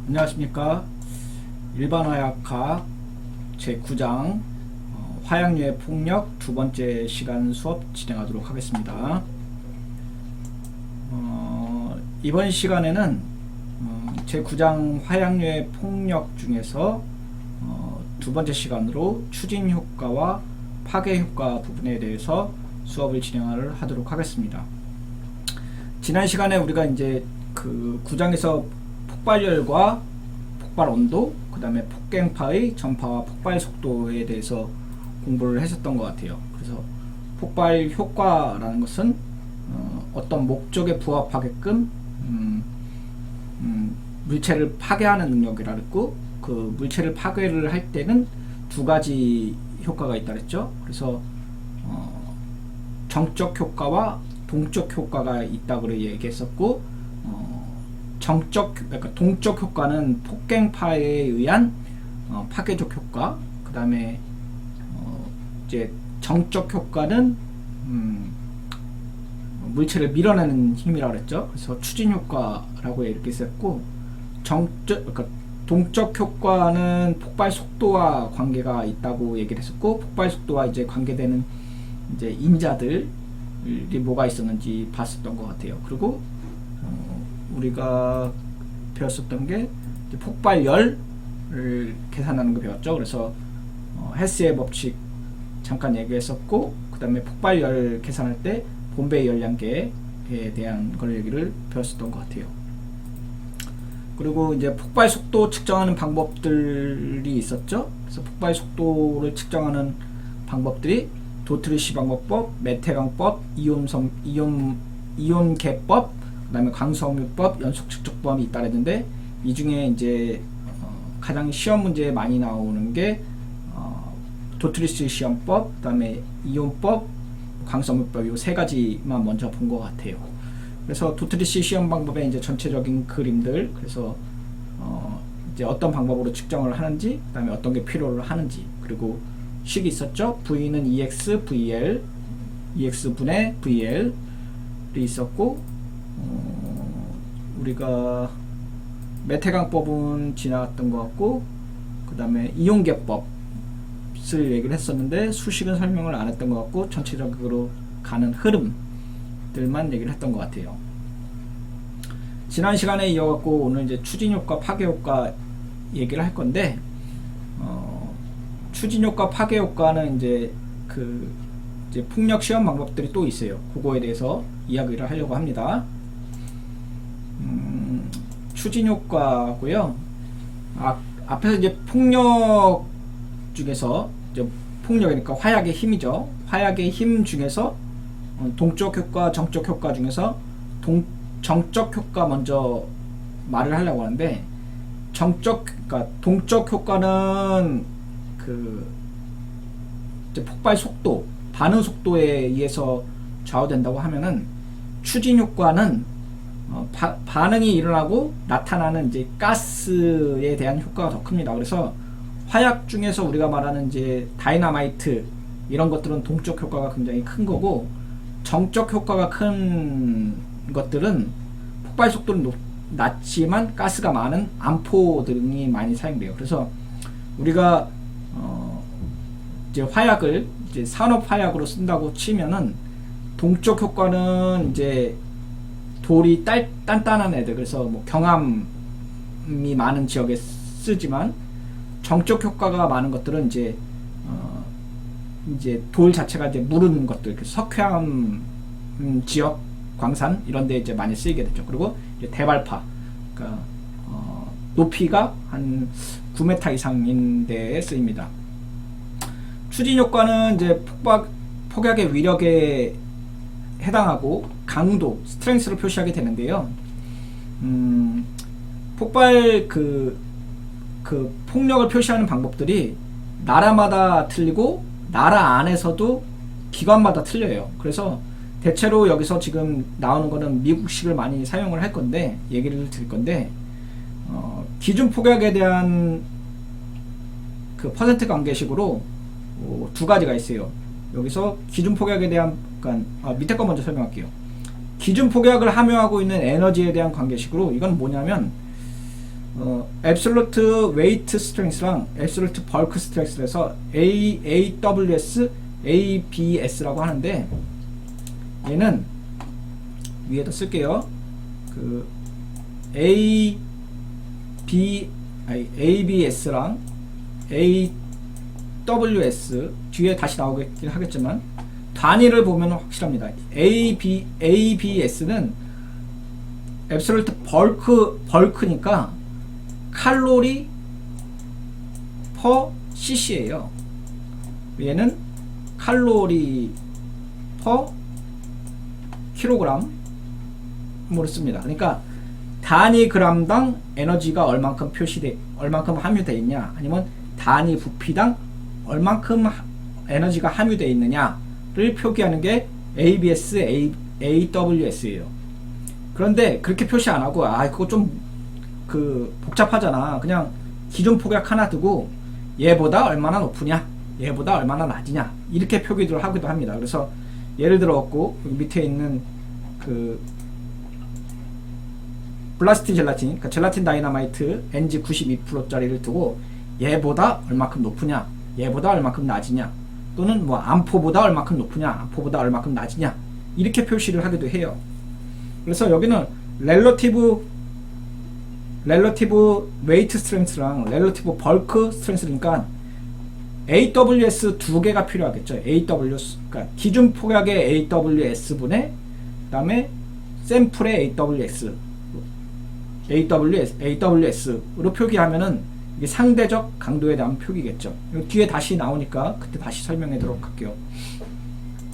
안녕하십니까. 일반화약학 제9장 화약류의 폭력 두 번째 시간 수업 진행하도록 하겠습니다. 이번 시간에는 제9장 화약류의 폭력 중에서 두 번째 시간으로 추진 효과와 파괴 효과 부분에 대해서 수업을 진행하도록 하겠습니다. 지난 시간에 우리가 이제 그 9장에서 폭발열과 폭발 온도, 그 다음에 폭갱파의 전파와 폭발 속도에 대해서 공부를 했었던 것 같아요. 그래서 폭발 효과라는 것은 어떤 목적에 부합하게끔 물체를 파괴하는 능력이라 했고, 그 물체를 파괴를 할 때는 두 가지 효과가 있다 그랬죠. 그래서 정적 효과와 동적 효과가 있다고 얘기했었고, 그러니까 동적 효과는 폭갱파에 의한 파괴적 효과, 그 다음에 이제 정적 효과는 물체를 밀어내는 힘이라고 그랬죠. 그래서 추진 효과라고 이렇게 썼고, 그러니까 동적 효과는 폭발 속도와 관계가 있다고 얘기를 했었고, 폭발 속도와 이제 관계되는 이제 인자들이 뭐가 있었는지 봤었던 것 같아요. 그리고 우리가 배웠었던 게 폭발열을 계산하는 거 배웠죠. 그래서 헬스의 법칙 잠깐 얘기했었고, 그 다음에 폭발열 계산할 때 본배의 열량계에 대한 걸 얘기를 배웠었던 것 같아요. 그리고 이제 폭발 속도 측정하는 방법들이 있었죠. 그래서 폭발 속도를 측정하는 방법들이 도트리시 방법법, 메테강법, 이온계법, 그 다음에 광석유법, 연속측정법이 있다 그랬는데, 이 중에 이제 가장 시험 문제에 많이 나오는 게 도트리스 시험법, 그 다음에 이온법, 광석유법, 이 세 가지만 먼저 본 것 같아요. 그래서 도트리스 시험 방법의 이제 전체적인 그림들, 그래서 이제 어떤 방법으로 측정을 하는지, 그 다음에 어떤 게 필요로 하는지, 그리고 식이 있었죠. V는 EX, VL, EX분의 VL이 있었고, 우리가 메테강법은 지나갔던 것 같고, 그 다음에 이온계법을 얘기를 했었는데 수식은 설명을 안 했던 것 같고, 전체적으로 가는 흐름들만 얘기를 했던 것 같아요. 지난 시간에 이어갖고 오늘 이제 추진효과, 파괴효과 얘기를 할 건데, 추진효과, 파괴효과는 이제 이제 폭력 시험 방법들이 또 있어요. 그거에 대해서 이야기를 하려고 합니다. 추진효과고요. 앞에서 이제 폭력 중에서 이제 폭력이니까 화약의 힘이죠. 화약의 힘 중에서 동적 효과, 정적 효과 중에서 정적 효과 먼저 말을 하려고 하는데, 그러니까 동적 효과는 이제 폭발 속도, 반응 속도에 의해서 좌우된다고 하면은, 추진 효과는 반응이 일어나고 나타나는 이제 가스에 대한 효과가 더 큽니다. 그래서 화약 중에서 우리가 말하는 이제 다이나마이트 이런 것들은 동적 효과가 굉장히 큰 거고, 정적 효과가 큰 것들은 폭발 속도는 낮지만 가스가 많은 암포 등이 많이 사용돼요. 그래서 우리가 이제 화약을 이제 산업 화약으로 쓴다고 치면은, 동적 효과는 이제 돌이 단단한 애들, 그래서 뭐 경암이 많은 지역에 쓰지만, 정적 효과가 많은 것들은 이제 돌 자체가 이제 무른 것들, 석회암 지역 광산 이런 데 이제 많이 쓰이게 되죠. 그리고 이제 대발파, 그러니까 높이가 한 9m 이상인 데에 쓰입니다. 추진 효과는 이제 폭약의 위력에 해당하고 강도, 스트렝스를 표시하게 되는데요. 폭발 폭력을 표시하는 방법들이 나라마다 틀리고, 나라 안에서도 기관마다 틀려요. 그래서 대체로 여기서 지금 나오는 거는 미국식을 많이 사용을 할 건데, 얘기를 드릴 건데, 기준 폭약에 대한 퍼센트 관계식으로 두 가지가 있어요. 여기서 기준 폭약에 대한, 그러니까 밑에 거 먼저 설명할게요. 기준 폭약을 함유하고 있는 에너지에 대한 관계식으로, 이건 뭐냐면 Absolute Weight Strength랑 Absolute Bulk Strength에서 AWS, ABS라고 하는데 얘는 위에다 쓸게요. 그 ABS랑 AWS 뒤에 다시 나오긴 하겠지만 단위를 보면 확실합니다. ABS는 Absolute Bulk니까 칼로리 per cc예요. 얘는 칼로리 per 킬로그램으로 씁니다. 그러니까 단위 그램당 에너지가 얼만큼 함유되어 있냐, 아니면 단위 부피당 얼만큼 에너지가 함유되어 있느냐를 표기하는 게 ABS, AWS예요. 그런데 그렇게 표시 안 하고, 그거 좀 복잡하잖아. 그냥 기준 폭약 하나 두고 얘보다 얼마나 높으냐, 얘보다 얼마나 낮으냐, 이렇게 표기를 하기도 합니다. 그래서 예를 들어갖고 여기 밑에 있는 그 블라스트 젤라틴, 그러니까 젤라틴 다이너마이트 NG 92%짜리를 두고 얘보다 얼마큼 높으냐, 얘보다 얼마큼 낮으냐, 또는 뭐 암포보다 얼마큼 높으냐, 암포보다 얼마큼 낮으냐, 이렇게 표시를 하기도 해요. 그래서 여기는 렐러티브 웨이트 스트렝스랑 렐러티브 벌크 스트렝스니까 AWS 두 개가 필요하겠죠. AWS, 그러니까 기준 폭약의 AWS분의 그다음에 샘플의 AWS로 표기하면은 이게 상대적 강도에 대한 표기겠죠. 뒤에 다시 나오니까 그때 다시 설명하도록 할게요.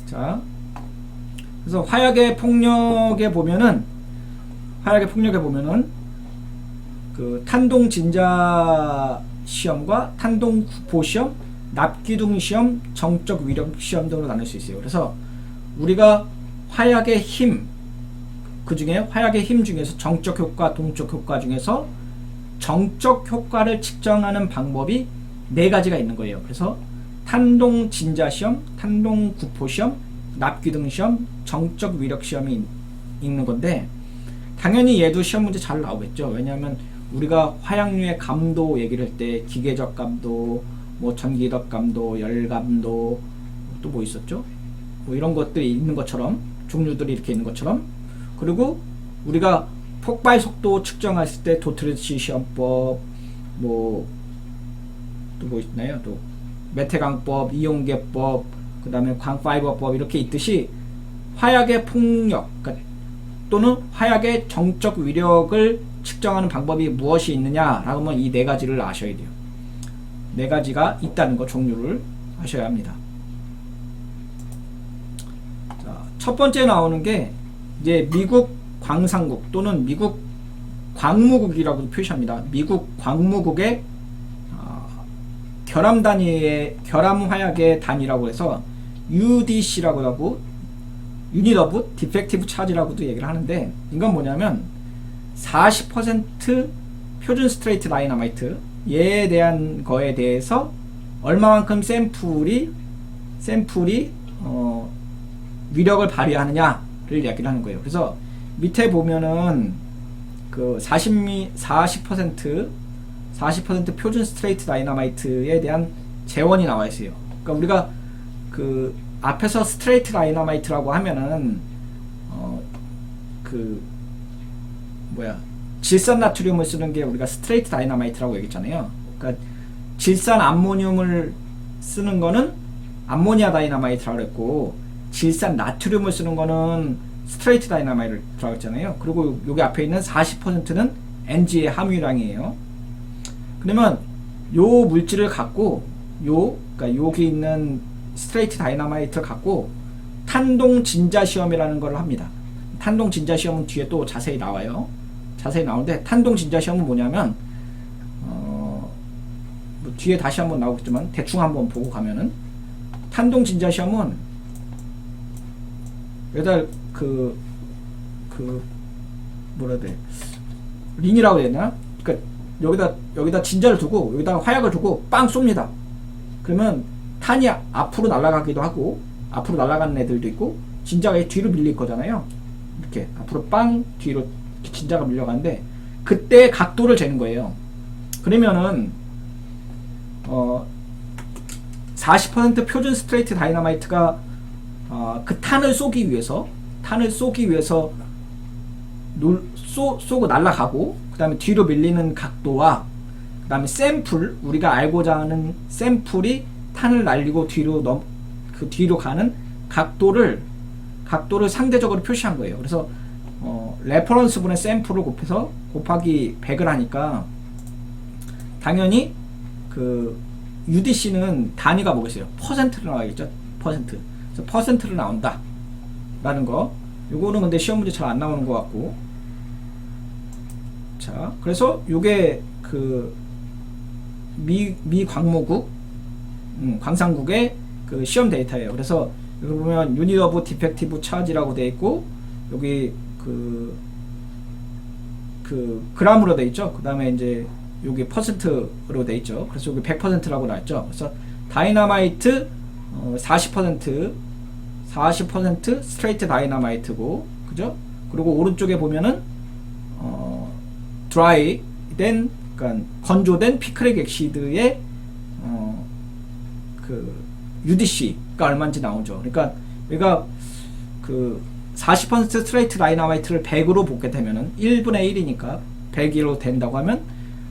자, 그래서 화약의 폭력에 보면은 그 탄동 진자 시험과 탄동 구포 시험, 납기둥 시험, 정적 위력 시험 등으로 나눌 수 있어요. 그래서 우리가 화약의 힘, 그 중에 화약의 힘 중에서 정적 효과, 동적 효과 중에서 정적 효과를 측정하는 방법이 4가지가 있는 거예요. 그래서 탄동 진자 시험, 탄동 구포 시험, 납기둥 시험, 정적 위력 시험이 있는 건데, 당연히 얘도 시험 문제 잘 나오겠죠. 왜냐하면 우리가 화약류의 감도 얘기를 할 때 기계적 감도, 뭐 전기적 감도, 열 감도, 또 뭐 있었죠? 뭐 이런 것들이 있는 것처럼, 종류들이 이렇게 있는 것처럼, 그리고 우리가 폭발 속도 측정했을 때 도트리치 시험법, 또 뭐 있나요? 또 메테강법, 이온계법, 그 다음에 광파이버법 이렇게 있듯이 화약의 폭력, 그러니까 또는 화약의 정적 위력을 측정하는 방법이 무엇이 있느냐라고 하면 이 4가지를 아셔야 돼요. 4가지가 있다는 거, 종류를 아셔야 합니다. 자, 첫 번째 나오는 게 이제 미국 광산국 또는 미국 광무국이라고 표시합니다. 미국 광무국의 결함 단위의 결함 화약의 단위라고 해서 UDC라고 하고 Unit of Defective Charge라고도 얘기를 하는데, 이건 뭐냐면 40% 표준 스트레이트 다이너마이트 얘에 대한 거에 대해서 얼마만큼 샘플이 위력을 발휘하느냐를 얘기를 하는 거예요. 그래서 밑에 보면은 그 40% 표준 스트레이트 다이너마이트에 대한 재원이 나와 있어요. 그러니까 우리가 그 앞에서 스트레이트 다이너마이트라고 하면은 질산 나트륨을 쓰는 게 우리가 스트레이트 다이너마이트라고 얘기했잖아요. 그러니까 질산 암모늄을 쓰는 거는 암모니아 다이너마이트라고 했고, 질산 나트륨을 쓰는 거는 스트레이트 다이너마이트라고 했잖아요. 그리고 여기 앞에 있는 40%는 NG의 함유량이에요. 그러면 요 물질을 갖고 그러니까 여기 있는 스트레이트 다이너마이트를 갖고 탄동 진자 시험이라는 걸 합니다. 탄동 진자 시험은 뒤에 또 자세히 나와요. 자세히 나오는데, 탄동 진자 시험은 뭐냐면 뭐 뒤에 다시 한번 나오겠지만 대충 한번 보고 가면은, 탄동 진자 시험은 여기다 뭐라 해야 돼, 링이라고 해야 되나? 그러니까 여기다 진자를 두고 여기다 화약을 두고 빵 쏩니다. 그러면 탄이 앞으로 날아가기도 하고, 앞으로 날아가는 애들도 있고, 진자가 뒤로 밀릴 거잖아요. 이렇게 앞으로 빵, 뒤로 진자가 밀려가는데, 그때 각도를 재는 거예요. 그러면은 40% 표준 스트레이트 다이너마이트가 그 탄을 쏘기 위해서 쏘고 날아가고, 그 다음에 뒤로 밀리는 각도와 그 다음에 샘플, 우리가 알고자 하는 샘플이 탄을 날리고 뒤로 가는 각도를 상대적으로 표시한 거예요. 그래서 레퍼런스 분의 샘플을 곱해서 곱하기 100을 하니까 당연히 그 UDC는 단위가 뭐겠어요? 퍼센트로 나와야겠죠? 퍼센트. 그래서 퍼센트로 나온다 라는 거. 요거는 근데 시험 문제 잘 안 나오는 것 같고. 자, 그래서 요게 그 미 광모국, 광산국의 그 시험 데이터예요. 그래서 여기 보면 유닛 오브 디펙티브 차지라고 되어 있고, 여기 그 그램으로 되어 있죠. 그 다음에 이제 여기 퍼센트로 되어 있죠. 그래서 여기 100%라고 나왔죠. 그래서 다이너마이트 40% 스트레이트 다이너마이트고, 그죠? 그리고 오른쪽에 보면은 드라이 된, 그러니까 건조된 피크렉 엑시드의 그 UDC가 얼마인지 나오죠. 그러니까 우리가 그 40% 스트레이트 다이너마이트를 100으로 볶게 되면은 1분의 1이니까 100으로 된다고 하면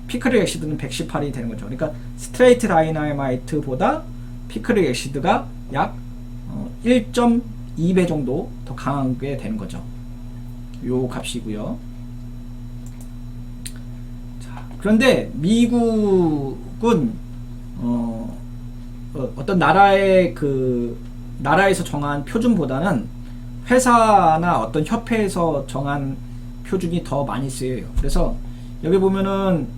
피크렉 엑시드는 118이 되는 거죠. 그러니까 스트레이트 다이너마이트보다 피크렉 엑시드가 약 1.2배 정도 더 강하게 되는 거죠. 요 값이고요. 자, 그런데 미국은 어떤 나라에서 정한 표준보다는 회사나 어떤 협회에서 정한 표준이 더 많이 쓰여요. 그래서 여기 보면은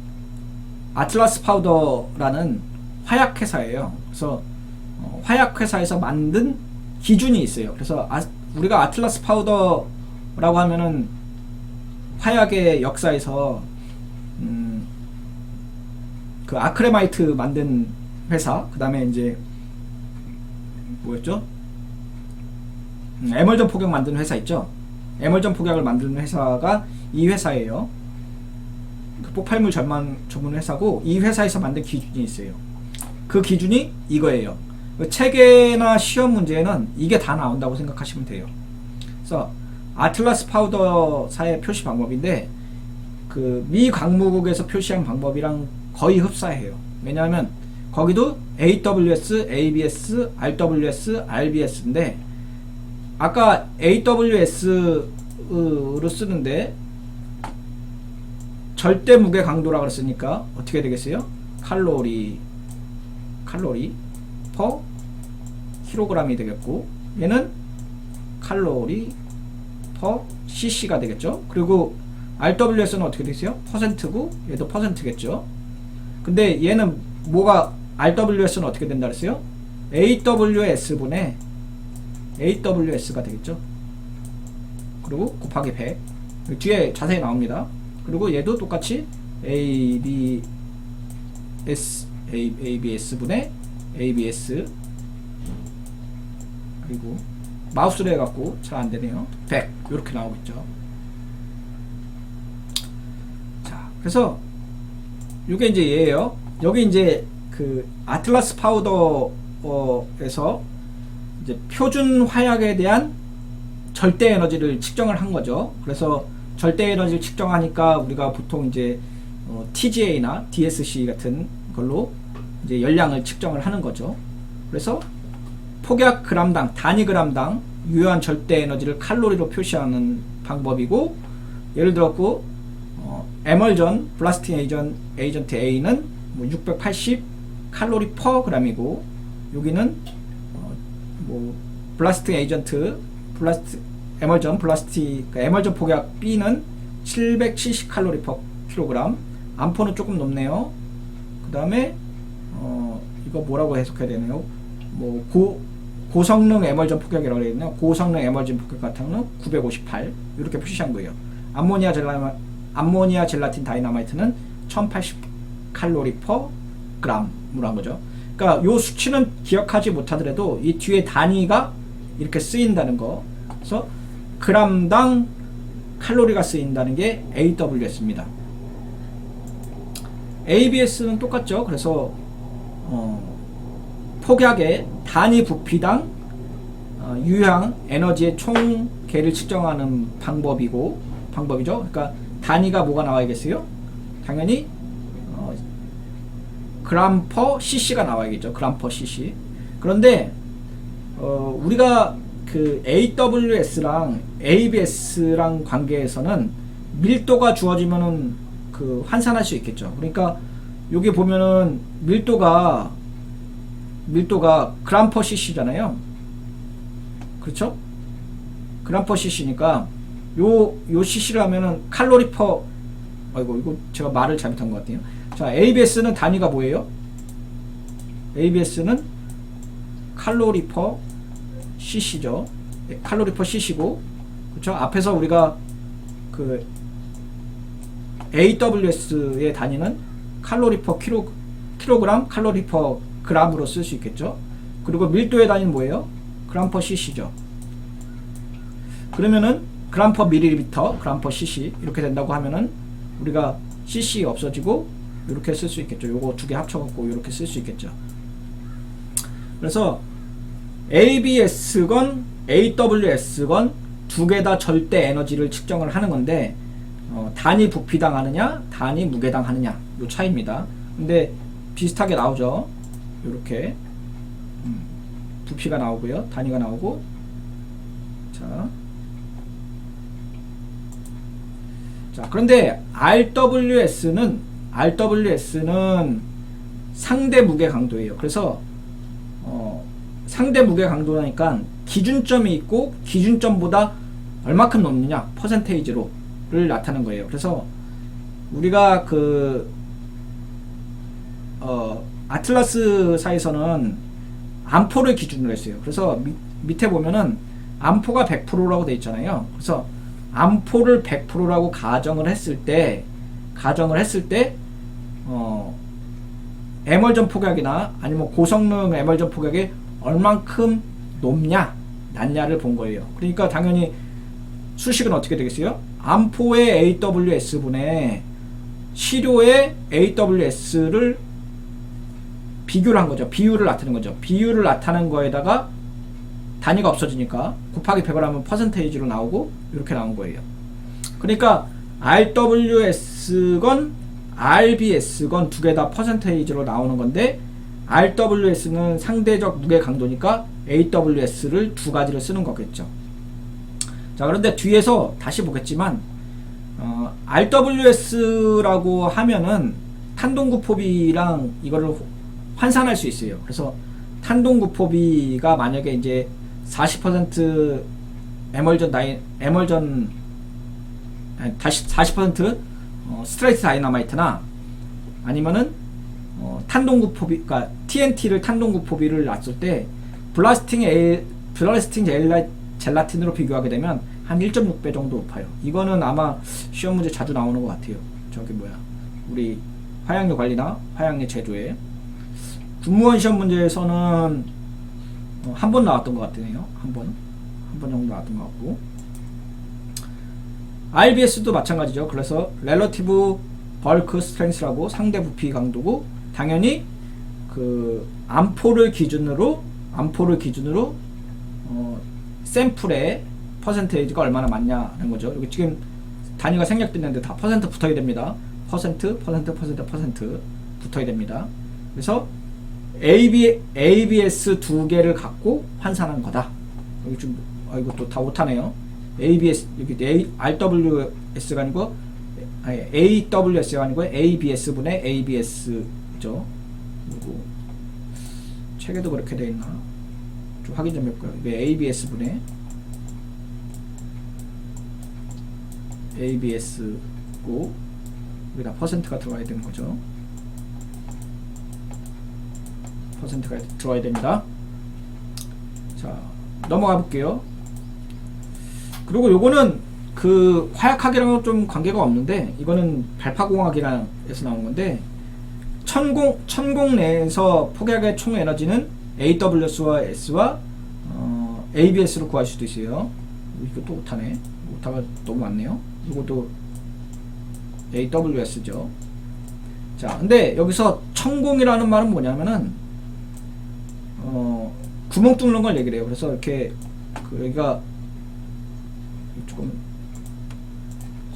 아틀라스 파우더라는 화약회사예요. 그래서 화약회사에서 만든 기준이 있어요. 그래서 우리가 아틀라스 파우더라고 하면은 화약의 역사에서 그 아크레마이트 만든 회사, 그 다음에 이제 뭐였죠? 에멀전 폭약 만드는 회사 있죠? 에멀전 폭약을 만드는 회사가 이 회사예요. 그 폭발물 전문 회사고, 이 회사에서 만든 기준이 있어요. 그 기준이 이거예요. 체계나 시험 문제에는 이게 다 나온다고 생각하시면 돼요. 그래서 아틀라스 파우더사의 표시 방법인데, 그 미 광무국에서 표시한 방법이랑 거의 흡사해요. 왜냐하면 거기도 AWS, ABS, RWS, RBS인데, 아까 AWS로 쓰는데 절대 무게 강도라 그랬으니까 어떻게 되겠어요? 칼로리 퍼 킬로그램이 되겠고, 얘는 칼로리 퍼 cc가 되겠죠. 그리고 RWS는 어떻게 되세요? 퍼센트고, 얘도 퍼센트겠죠. 근데 얘는 뭐가, RWS는 어떻게 된다 그랬어요? AWS 분의 AWS가 되겠죠. 그리고 곱하기 100, 뒤에 자세히 나옵니다. 그리고 얘도 똑같이 ABS 분의 ABS, 그리고 마우스로 해갖고 잘 안되네요. 100 이렇게 나오겠죠. 자, 그래서 이게 이제 얘예요. 여기 이제 그 아틀라스 파우더에서 이제 표준 화약에 대한 절대 에너지를 측정을 한 거죠. 그래서 절대 에너지를 측정하니까 우리가 보통 이제 TGA나 DSC 같은 걸로 이제 열량을 측정을 하는 거죠. 그래서 폭약 그램당, 단위 그램당 유효한 절대 에너지를 칼로리로 표시하는 방법이고, 예를 들었고 에멀전 블라스팅 에이전트 A는 뭐 680 칼로리 퍼 그램이고, 여기는 블라스팅 에이전트 에멀전 에멀전 폭약 B는 770 칼로리 퍼 킬로그램. 암포는 조금 높네요. 그 다음에 이거 뭐라고 해석해야 되나요? 뭐 고성능 에멀전 폭약이라고 되어 있네요. 고성능 에멀전 폭약 같은 경우는 958 이렇게 표시한 거예요. 암모니아 젤라틴 다이너마이트는 1080 칼로리 퍼 그램으로 한 거죠. 그러니까 요 수치는 기억하지 못하더라도 이 뒤에 단위가 이렇게 쓰인다는 거. 그래서 그램당 칼로리가 쓰인다는 게 AWS입니다. ABS는 똑같죠. 그래서 폭약의 단위 부피당 유효한 에너지의 총계를 측정하는 방법이죠. 그러니까 단위가 뭐가 나와야겠어요? 당연히 그램 퍼 cc가 나와야겠죠. 그램 퍼 cc. 그런데 우리가 그 AWS랑 ABS랑 관계에서는 밀도가 주어지면은 그 환산할 수 있겠죠. 그러니까 여기 보면은 밀도가 그램 퍼 cc잖아요. 그렇죠? 그램 퍼 cc니까 요 cc를 하면은 칼로리 퍼, 아이고 이거 제가 말을 잘못한 것 같아요. 자, ABS는 단위가 뭐예요? ABS는 칼로리 퍼 cc죠. 칼로리 퍼 cc고, 그렇죠? 앞에서 우리가 그 AWS의 단위는 칼로리 퍼 킬로그램, 칼로리 퍼 그램으로 쓸 수 있겠죠. 그리고 밀도의 단위는 뭐예요? 그램 퍼 cc죠. 그러면은 그램 퍼 밀리리터, 그램 퍼 cc 이렇게 된다고 하면은 우리가 cc 없어지고 이렇게 쓸 수 있겠죠. 요거 두 개 합쳐갖고 이렇게 쓸 수 있겠죠. 그래서 ABS건 AWS건 두 개 다 절대 에너지를 측정을 하는 건데 단위 부피당 하느냐, 단위 무게당 하느냐, 요 차이입니다. 근데 비슷하게 나오죠. 요렇게 부피가 나오고요, 단위가 나오고. 자, 그런데 RWS는 상대 무게 강도예요. 그래서 상대 무게 강도라니까 기준점이 있고 기준점보다 얼마큼 높느냐, 퍼센테이지로를 나타내는 거예요. 그래서 우리가 그 아틀라스사에서는 암포를 기준으로 했어요. 그래서 밑에 보면은 암포가 100%라고 돼 있잖아요. 그래서 암포를 100%라고 가정을 했을 때 에멀전 폭약이나 아니면 고성능 에멀전 폭약이 얼만큼 높냐 낮냐를 본 거예요. 그러니까 당연히 수식은 어떻게 되겠어요? 암포의 AWS분의 시료의 AWS를 비교를 한 거죠. 비율을 나타낸 거죠. 비율을 나타낸 거에다가 단위가 없어지니까 곱하기 100을 하면 퍼센테이지로 나오고 이렇게 나온 거예요. 그러니까 RWS건 RBS건 두 개 다 퍼센테이지로 나오는 건데, RWS는 상대적 무게 강도니까 AWS를 두 가지를 쓰는 거겠죠. 자, 그런데 뒤에서 다시 보겠지만 RWS라고 하면은 탄동구포비랑 이거를 환산할 수 있어요. 그래서 탄동구포비가 만약에 이제 40% 다시 40% 스트레이트 다이너마이트나 아니면은 탄동구포비, 그러니까 TNT를 탄동구포비를 놨을 때 블라스팅 젤라틴으로 비교하게 되면 한 1.6배 정도 높아요. 이거는 아마 시험 문제 자주 나오는 것 같아요. 저기 뭐야, 우리 화약류 관리나 화약류 제조에 군무원 시험 문제에서는 한 번 나왔던 것 같네요. 한 번 정도 나왔던 것 같고, RBS도 마찬가지죠. 그래서 Relative Bulk Strength라고 상대 부피 강도고, 당연히 그 암포를 기준으로 샘플의 퍼센테이지가 얼마나 많냐는 거죠. 여기 지금 단위가 생략됐는데 다 퍼센트 붙어야 됩니다. 퍼센트 붙어야 됩니다. 그래서 ABS 두 개를 갖고 환산한 거다. 여기 좀 이것도 다 못하네요. ABS 여기 RWS가 아니고 AWS가 아니고 ABS분의 ABS죠. 그리고 책에도 그렇게 되어 있나? 좀 확인 좀 해볼까요? 이게 ABS분의 ABS고 여기다 퍼센트가 들어와야 되는 거죠. 퍼센트가 들어와야 됩니다. 자, 넘어가 볼게요. 그리고 요거는 그 화약학이랑은 좀 관계가 없는데, 이거는 발파공학이랑에서 나온 건데, 천공 내에서 폭약의 총 에너지는 AWS와 S와 ABS로 구할 수도 있어요. 이거 또 못하네. 오타가 너무 많네요. 이것도 AWS죠. 자, 자, 근데 여기서 천공이라는 말은 뭐냐면은 구멍 뚫는 걸 얘기를 해요. 그래서 이렇게 여기가 조금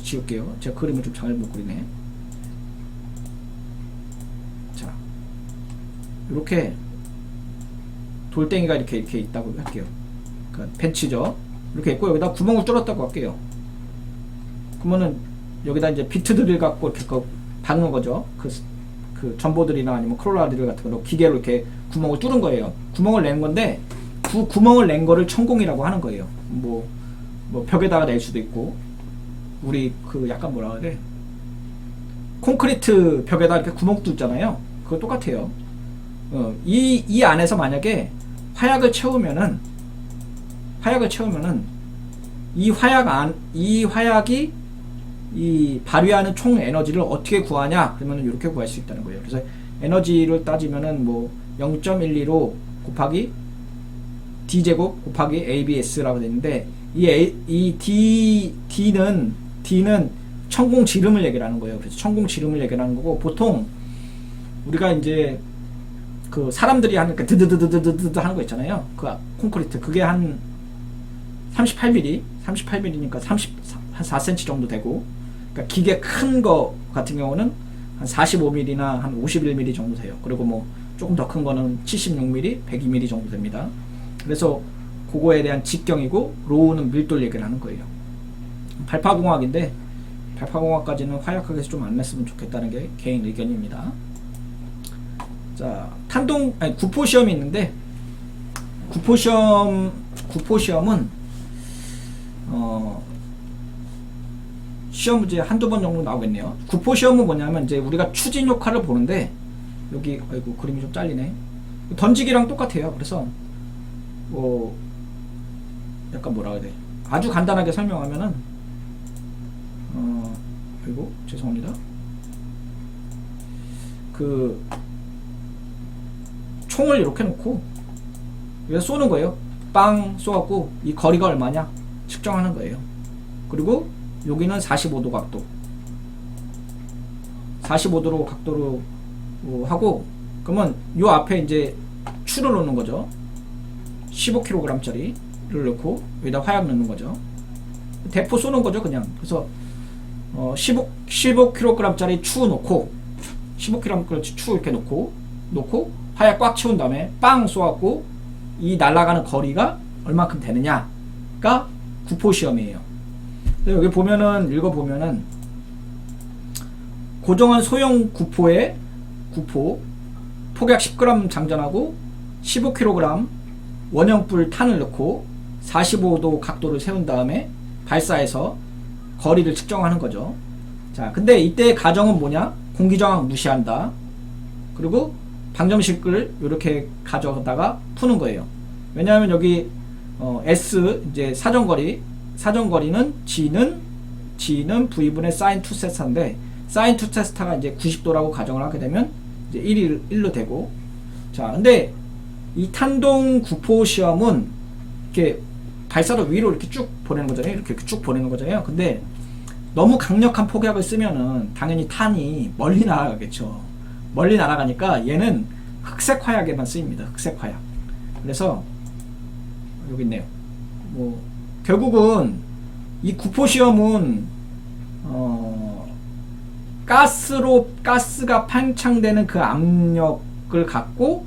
지울게요. 제가 그림을 좀 잘 못 그리네. 자, 이렇게 돌덩이가 이렇게 있다고 할게요. 그러니까 벤치죠. 이렇게 있고 여기다 구멍을 뚫었다고 할게요. 그러면은 여기다 이제 비트들을 갖고 이렇게 박는 거죠. 그 전보들이나 아니면 크롤라들 같은 거로 기계로 이렇게 구멍을 뚫은 거예요. 구멍을 낸 건데 그 구멍을 낸 거를 천공이라고 하는 거예요. 뭐 벽에다가 낼 수도 있고, 우리 그 약간 뭐라 그래, 콘크리트 벽에다 이렇게 구멍 뚫잖아요. 그거 똑같아요. 이 안에서 만약에 화약을 채우면은 이 화약이 이 발휘하는 총 에너지를 어떻게 구하냐? 그러면 이렇게 구할 수 있다는 거예요. 그래서 에너지를 따지면은 뭐 0.125 곱하기 d제곱 곱하기 abs라고 되는데, 이 D는 천공 지름을 얘기하는 거예요. 그래서 천공 지름을 얘기하는 거고, 보통 우리가 이제 그 사람들이 하는 그 드드드드드드 하는 거 있잖아요. 그 콘크리트 그게 한 38mm니까 한 4cm 정도 되고, 그러니까 기계 큰 거 같은 경우는 한 45mm나 한 51mm 정도 돼요. 그리고 뭐 조금 더 큰 거는 76mm, 102mm 정도 됩니다. 그래서 그거에 대한 직경이고, 로우는 밀도를 얘기를 하는 거예요. 발파공학인데 발파공학까지는 화약학에서 좀 안 냈으면 좋겠다는 게 개인 의견입니다. 자, 구포 시험이 있는데, 구포 시험은 시험 문제 한두 번 정도 나오겠네요. 구포 시험은 뭐냐면 이제 우리가 추진 효과를 보는데, 여기 아이고 그림이 좀 잘리네. 던지기랑 똑같아요. 그래서 뭐 약간 뭐라 해야 돼, 아주 간단하게 설명하면은 아이고 죄송합니다. 그 총을 이렇게 놓고 여기서 쏘는 거예요. 빵 쏘갖고 이 거리가 얼마냐 측정하는 거예요. 그리고 여기는 45도 각도, 45도로 각도로 하고, 그러면 요 앞에 이제 추를 놓는 거죠. 15kg 짜리를 넣고 여기다 화약 넣는 거죠. 대포 쏘는 거죠 그냥. 그래서 15kg 짜리 추 놓고, 15kg 추 이렇게 놓고 화약 꽉 채운 다음에 빵 쏘갖고 이 날아가는 거리가 얼마큼 되느냐가 구포 시험이에요. 여기 보면은, 읽어보면은, 고정한 소형 구포에 폭약 10g 장전하고 15kg 원형불 탄을 넣고 45도 각도를 세운 다음에 발사해서 거리를 측정하는 거죠. 자, 근데 이때 가정은 뭐냐? 공기저항 무시한다. 그리고 방정식을 이렇게 가져다가 푸는 거예요. 왜냐하면 여기 S 이제 사정거리는 G는 V분의 sin 2세타인데, sin 2세타가 이제 90도라고 가정을 하게 되면 이제 1로 되고. 자, 근데 이 탄동 구포 시험은 이렇게 발사를 위로 이렇게 쭉 보내는 거잖아요. 이렇게 쭉 보내는 거잖아요. 근데 너무 강력한 폭약을 쓰면은 당연히 탄이 멀리 날아가겠죠. 멀리 날아가니까 얘는 흑색 화약에만 쓰입니다. 흑색 화약. 그래서 여기 있네요. 뭐 결국은 이 구포 시험은 가스가 팽창되는 그 압력을 갖고,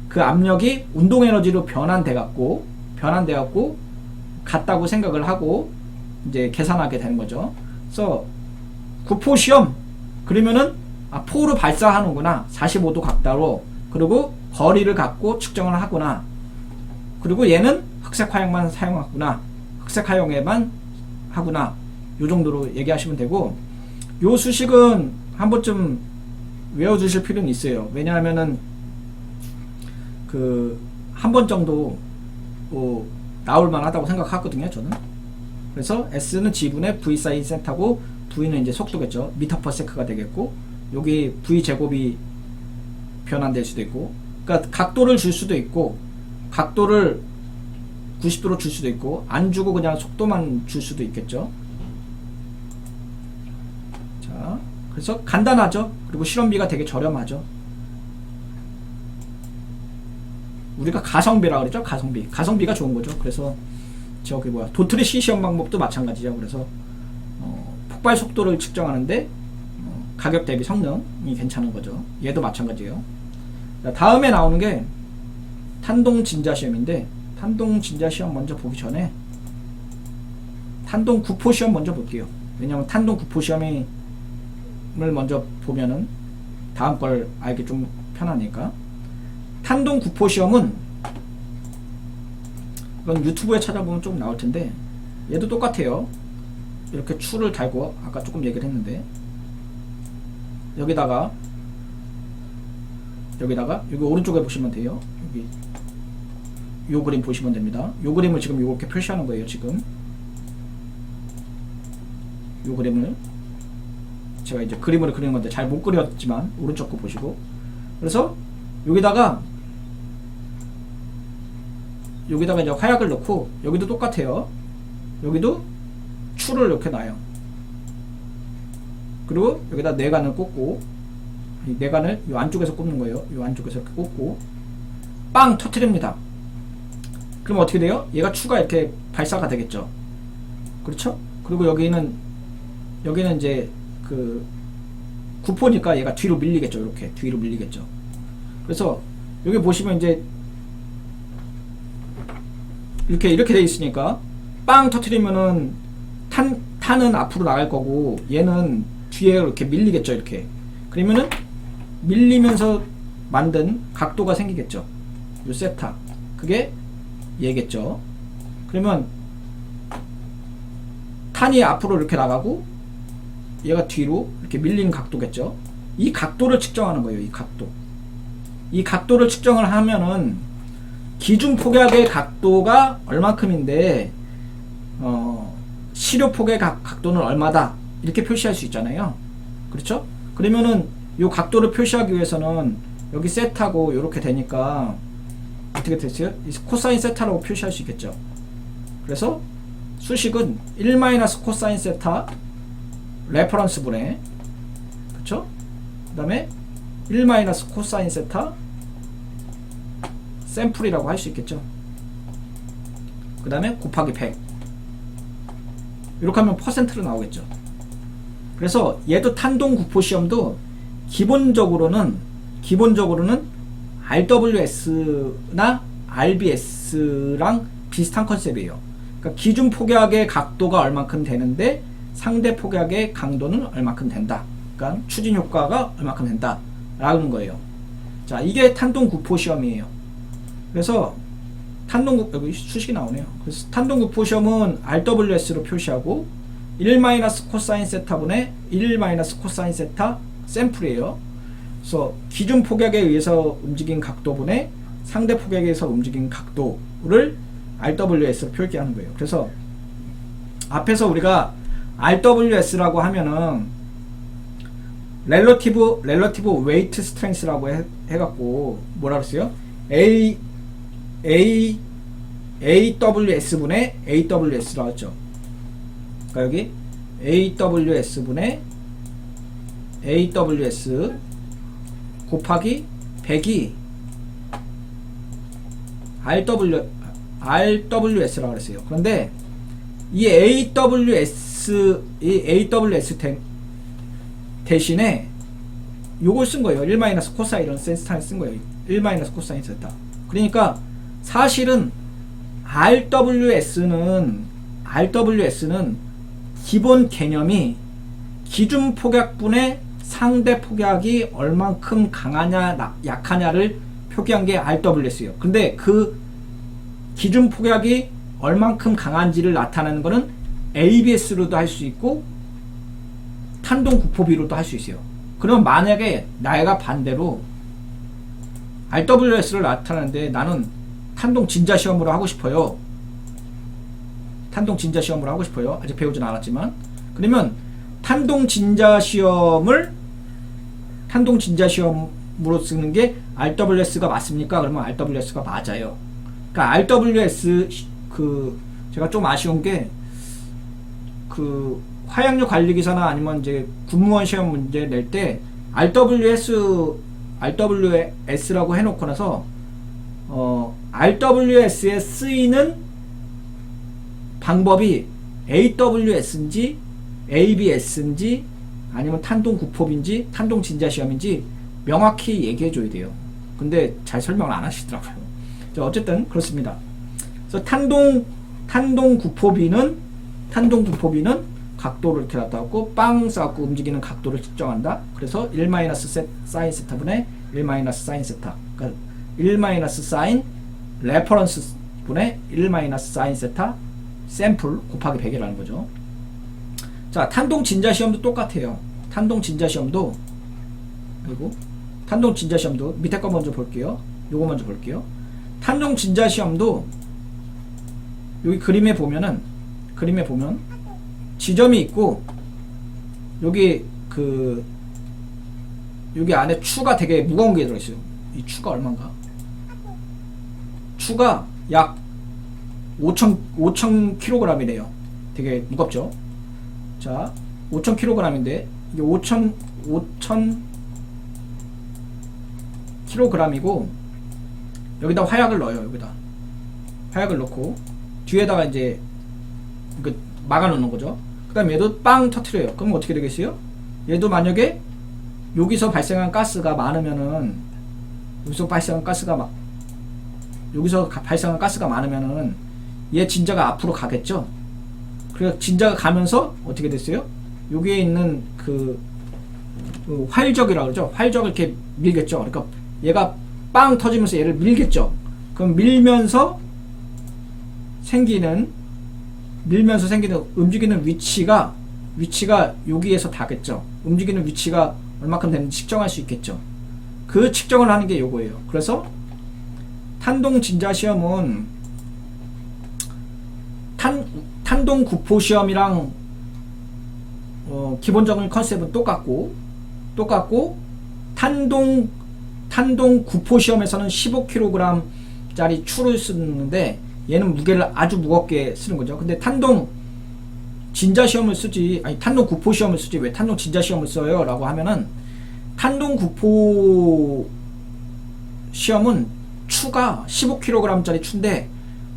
그 압력이 운동 에너지로 변환돼갖고 같다고 생각을 하고 이제 계산하게 되는 거죠. 그래서 구포 시험 그러면은 포로 발사하는구나, 45도 각도로, 그리고 거리를 갖고 측정을 하구나, 그리고 얘는 흑색 화약만 사용하구나, 흑색 화약에만 하구나, 요 정도로 얘기하시면 되고, 요 수식은 한 번쯤 외워주실 필요는 있어요. 왜냐하면은 그 한 번 정도 나올만 하다고 생각하거든요 저는. 그래서 S는 G분의 V 사인 세타고, V는 이제 속도겠죠. 미터 퍼 세크가 되겠고, 여기 V 제곱이 변환될 수도 있고, 그러니까 각도를 줄 수도 있고, 각도를 90도로 줄 수도 있고, 안 주고 그냥 속도만 줄 수도 있겠죠. 자, 그래서 간단하죠. 그리고 실험비가 되게 저렴하죠. 우리가 가성비라 그러죠. 가성비가 좋은 거죠. 그래서 저기 뭐야, 도트리시 시험 방법도 마찬가지죠. 그래서 폭발 속도를 측정하는데 가격 대비 성능이 괜찮은 거죠. 얘도 마찬가지예요. 다음에 나오는 게 탄동 진자 시험인데, 탄동 진자 시험 먼저 보기 전에 탄동 구포 시험 먼저 볼게요. 왜냐면 탄동 구포 시험을 먼저 보면은 다음 걸 알기 좀 편하니까. 탄동 구포 시험은 이건 유튜브에 찾아보면 좀 나올 텐데, 얘도 똑같아요. 이렇게 추를 달고, 아까 조금 얘기를 했는데, 여기다가 여기 오른쪽에 보시면 돼요. 여기 요 그림 보시면 됩니다. 요 그림을 지금 이렇게 표시하는 거예요. 지금 요 그림을 제가 이제 그림으로 그리는 건데 잘 못 그렸지만 오른쪽 거 보시고, 그래서 여기다가 이제 화약을 넣고, 여기도 똑같아요. 여기도 추를 이렇게 놔요. 그리고 여기다 내관을 꽂고, 이 내관을 이 안쪽에서 꽂는 거예요. 이 안쪽에서 이렇게 꽂고 빵 터트립니다. 그럼 어떻게 돼요? 얘가 추가 이렇게 발사가 되겠죠. 그렇죠? 그리고 여기는 이제 그 구포니까 얘가 뒤로 밀리겠죠. 이렇게 뒤로 밀리겠죠. 그래서 여기 보시면 이제 이렇게 돼 있으니까 빵 터트리면은 탄은 앞으로 나갈 거고, 얘는 뒤에 이렇게 밀리겠죠. 이렇게. 그러면은 밀리면서 만든 각도가 생기겠죠. 요 세타, 그게 얘겠죠. 그러면 탄이 앞으로 이렇게 나가고 얘가 뒤로 이렇게 밀리는 각도겠죠. 이 각도를 측정하는 거예요. 이 각도를 측정을 하면은 기준 폭약의 각도가 얼마큼인데 시료 폭의 각도는 얼마다, 이렇게 표시할 수 있잖아요. 그렇죠? 그러면은 요 각도를 표시하기 위해서는 여기 세타고 이렇게 되니까 어떻게 됐어요? 코사인 세타라고 표시할 수 있겠죠. 그래서 수식은 1 코사인 세타 레퍼런스 분의, 그쵸? 그 다음에 1 코사인 세타 샘플이라고 할 수 있겠죠. 그 다음에 곱하기 100, 이렇게 하면 퍼센트로 나오겠죠. 그래서 얘도 탄동 구포 시험도 기본적으로는 RWS나 RBS랑 비슷한 컨셉이에요. 그러니까 기준 폭약의 각도가 얼마큼 되는데 상대 폭약의 강도는 얼마큼 된다. 그러니까 추진 효과가 얼마큼 된다 라는 거예요. 자, 이게 탄동 구포 시험이에요. 그래서 여기 수식이 나오네요. 그래서 탄동 구포 시험은 RWS로 표시하고 1 코사인 세타분의 1 코사인 세타 샘플이에요. 그래서 기준 폭약에 의해서 움직인 각도분의 상대 폭약에 의해서 움직인 각도를 RWS로 표기하는 거예요. 그래서 앞에서 우리가 RWS라고 하면은 렐러티브 웨이트 스트렝스라고 해갖고 뭐라 그랬어요? AWS분의 AWS라고 했죠. 그러니까 여기 AWS분의 AWS 곱하기 100이 RWS라고 그랬어요. 그런데 이 AWS 대신에 요걸 쓴 거예요. 1 코사인이라는 세타를 쓴 거예요. 1 코사인 세타. 그러니까 사실은 RWS는 기본 개념이 기준 폭약분의 상대 폭약이 얼만큼 강하냐 약하냐를 표기한 게 RWS예요. 근데 그 기준 폭약이 얼만큼 강한지를 나타내는 거는 ABS로도 할 수 있고 탄동 구포비로도 할 수 있어요. 그럼 만약에 내가 반대로 RWS를 나타내는데 나는 탄동 진자 시험으로 하고 싶어요. 아직 배우진 않았지만, 그러면 탄동 진자 시험으로 쓰는 게 RWS가 맞습니까? 그러면 RWS가 맞아요. 그러니까 RWS 제가 좀 아쉬운 게 화약류 관리기사나 아니면 이제 군무원 시험 문제 낼 때 RWS라고 해놓고 나서 RWS에 쓰이는 방법이 AWS인지 ABS인지 아니면 탄동 구폭인지 탄동 진자 시험인지 명확히 얘기해 줘야 돼요. 근데 잘 설명을 안 하시더라고요. 자, 어쨌든 그렇습니다. 그래서 탄동 구포비는 각도를 이렇게 놨다고 빵 쏴갖고 움직이는 각도를 측정한다. 그래서 1 사인 세타분의 1 사인 세타. 그러니까 1 사인 레퍼런스 분의 1 사인 세타 샘플 곱하기 100이라는 거죠. 자, 탄동 진자 시험도 똑같아요. 탄동 진자 시험도 밑에 거 먼저 볼게요. 요거 먼저 볼게요. 탄동 진자 시험도 여기 그림에 보면 지점이 있고 여기 여기 안에 추가 되게 무거운 게 들어있어요. 이 추가 얼마인가? 추가 약 5,000kg이래요. 되게 무겁죠? 자, 5,000kg인데 이게 5,000kg이고 여기다 화약을 넣어요. 여기다 화약을 넣고 뒤에다가 이제 막아 놓는 거죠. 그 다음에 얘도 빵 터트려요. 그럼 어떻게 되겠어요? 얘도 만약에 여기서 발생한 가스가 많으면은 여기서 발생한 가스가 많으면은 얘 진자가 앞으로 가겠죠. 그래서 진자가 가면서 어떻게 됐어요? 여기에 있는 그 활적이라고 그러죠. 활적을 이렇게 밀겠죠. 그러니까 얘가 빵 터지면서 얘를 밀겠죠. 그럼 밀면서 생기는 움직이는 위치가 여기에서 닿겠죠. 움직이는 위치가 얼마큼 되는지 측정할 수 있겠죠. 그 측정을 하는 게 요거예요. 그래서 탄동 진자 시험은 탄동 구포 시험이랑 기본적인 컨셉은 똑같고 탄동 구포 시험에서는 15kg 짜리 추를 쓰는데 얘는 무게를 아주 무겁게 쓰는 거죠. 근데 탄동 진자 시험을 쓰지, 아니 탄동 구포 시험을 쓰지 왜 탄동 진자 시험을 써요? 라고 하면은 탄동 구포 시험은 추가 15kg 짜리 추인데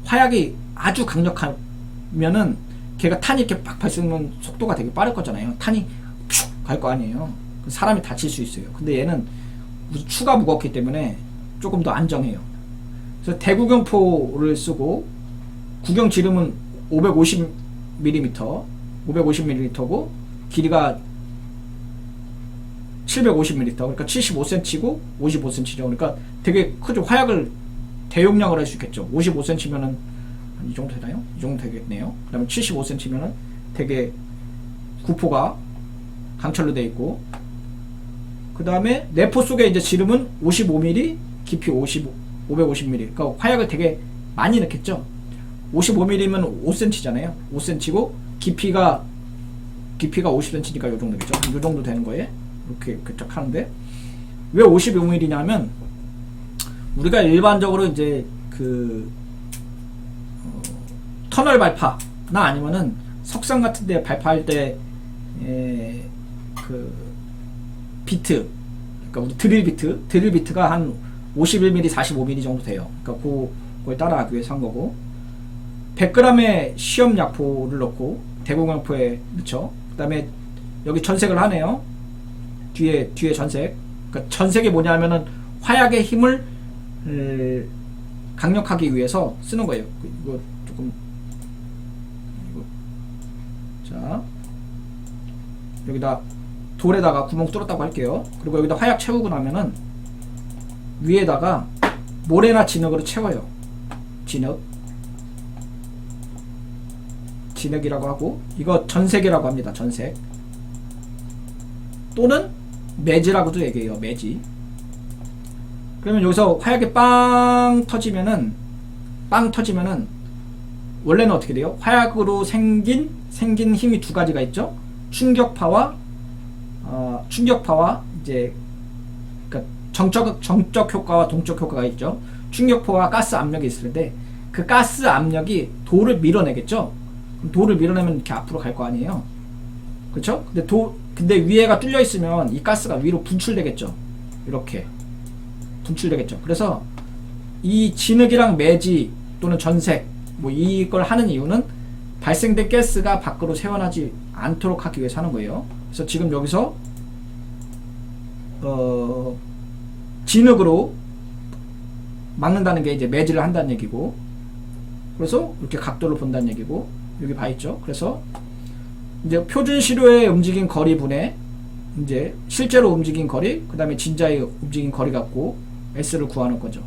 화약이 아주 강력하면은 걔가 탄이 이렇게 팍 발생하면 속도가 되게 빠를 거잖아요. 탄이 푹 갈 거 아니에요. 사람이 다칠 수 있어요. 근데 얘는 추가 무겁기 때문에 조금 더 안정해요. 그래서 대구경포를 쓰고 구경 지름은 550mm고 길이가 750mm, 그러니까 75cm고 55cm죠. 그러니까 되게 크죠. 화약을 대용량을 할 수 있겠죠. 55cm면은 이 정도 되나요? 이 정도 되겠네요. 그 다음에 75cm면은 되게 구포가 강철로 되어 있고, 그 다음에 내포 속에 이제 지름은 55mm, 깊이 550mm. 그러니까 화약을 되게 많이 넣겠죠. 55mm면 5cm잖아요. 5cm고 깊이가 50cm니까 요 정도겠죠. 요 정도 되는 거에 이렇게 딱 하는데, 왜 55mm냐면 우리가 일반적으로 이제 터널 발파나 아니면은 석상 같은데 발파할 때 비트, 그러니까 우리 드릴 비트가 한 51mm, 45mm 정도 돼요. 그러니까 그걸 따라하기 위해서 한 거고, 100g의 시험 약포를 넣고 대공양포에 넣죠. 그 다음에 여기 전색을 하네요. 뒤에 전색. 그러니까 전색이 뭐냐면은 화약의 힘을 강력하기 위해서 쓰는 거예요. 이거 조금 자, 여기다 돌에다가 구멍 뚫었다고 할게요. 그리고 여기다 화약 채우고 나면은 위에다가 모래나 진흙으로 채워요. 진흙이라고 하고, 이거 전색이라고 합니다. 전색 또는 매지라고도 얘기해요. 매지. 그러면 여기서 화약이 빵 터지면은 원래는 어떻게 돼요? 화약으로 생긴 힘이 두 가지가 있죠. 충격파와 이제 그러니까 정적 효과와 동적 효과가 있죠. 충격파와 가스 압력이 있을 텐데, 그 가스 압력이 돌을 밀어내겠죠. 돌을 밀어내면 이렇게 앞으로 갈 거 아니에요. 그렇죠? 근데 위에가 뚫려 있으면 이 가스가 위로 분출되겠죠. 이렇게 분출되겠죠. 그래서 이 진흙이랑 매지 또는 전색 뭐 이걸 하는 이유는 발생된 가스가 밖으로 새어나지 않도록 하기 위해서 하는 거예요. 그래서 지금 여기서 진흙으로 막는다는 게 이제 매질을 한다는 얘기고, 그래서 이렇게 각도를 본다는 얘기고, 여기 봐 있죠. 그래서 이제 표준 시료에 움직인 거리 분의 이제 실제로 움직인 거리, 그 다음에 진자의 움직인 거리 갖고 S를 구하는 거죠.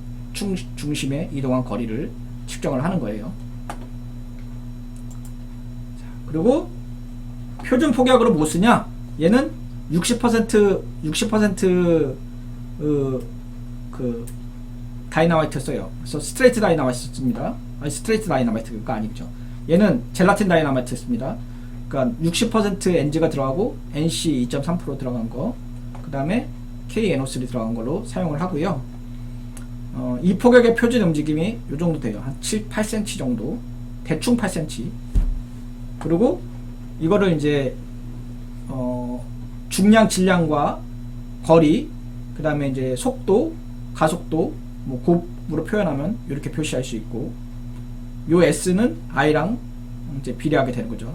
중심에 이동한 거리를 측정을 하는 거예요. 자, 그리고 표준 폭약으로 뭐 쓰냐? 얘는 60% 그 다이나마이트 써요. 그래서 스트레이트 다이나마이트 씁니다. 아니 스트레이트 다이나마이트가 아니죠. 얘는 젤라틴 다이나마이트 씁니다. 그러니까 60% NG가 들어가고 NC 2.3% 들어간 거, 그 다음에 KNO3 들어간 걸로 사용을 하고요. 이 폭약의 표준 움직임이 요 정도 돼요. 한 7, 8cm 정도, 대충 8cm. 그리고 이거를 이제 중량, 질량과 거리, 그 다음에 이제 속도, 가속도, 뭐 곱으로 표현하면 이렇게 표시할 수 있고, 요 S는 I랑 이제 비례하게 되는 거죠.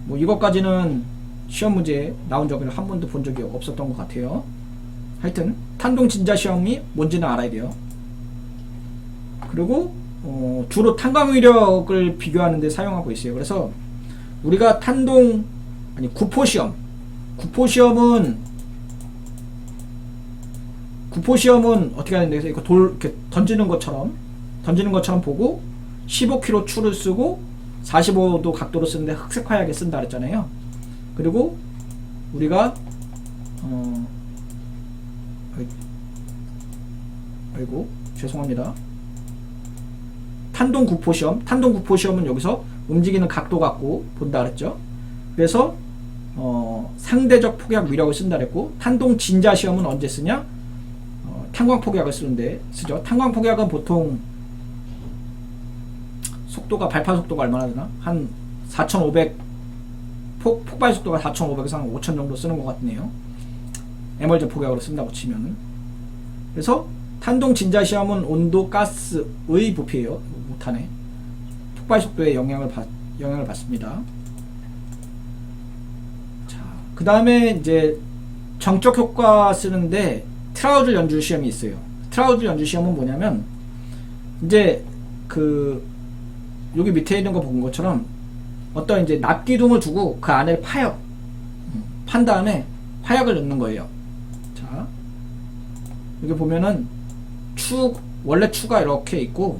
뭐 이것까지는 시험 문제에 나온 적을 한 번도 본 적이 없었던 것 같아요. 하여튼 탄동 진자 시험이 뭔지는 알아야 돼요. 그리고 주로 탄광 위력을 비교하는 데 사용하고 있어요. 그래서 우리가 구포 시험은 어떻게 하는데, 이거 돌 이렇게 던지는 것처럼 보고 15kg 추를 쓰고 45도 각도로 쓰는데 흑색 화약에 쓴다 그랬잖아요. 그리고 우리가 아이고 죄송합니다. 탄동 구포 시험은 여기서 움직이는 각도 갖고 본다 그랬죠. 그래서 상대적 폭약 위력을 쓴다 그랬고, 탄동 진자 시험은 언제 쓰냐? 탄광 폭약을 쓰죠. 탄광 폭약은 보통 속도가, 발판 속도가 얼마나 되나? 한 4,500, 폭발 속도가 4,500에서 한 5,000 정도 쓰는 것 같네요. 에멀전 폭약으로 쓴다고 치면은. 그래서 탄동 진자 시험은 온도, 가스의 부피예요. 못하네. 폭발 속도에 영향을 받습니다. 자, 그 다음에 이제 정적 효과 쓰는데 트라우즐 연주 시험이 있어요. 트라우즐 연주 시험은 뭐냐면, 이제 여기 밑에 있는 거 본 것처럼 어떤 이제 납기둥을 두고 그 안에 파요. 판 다음에 화약을 넣는 거예요. 자, 여기 보면은 원래 추가 이렇게 있고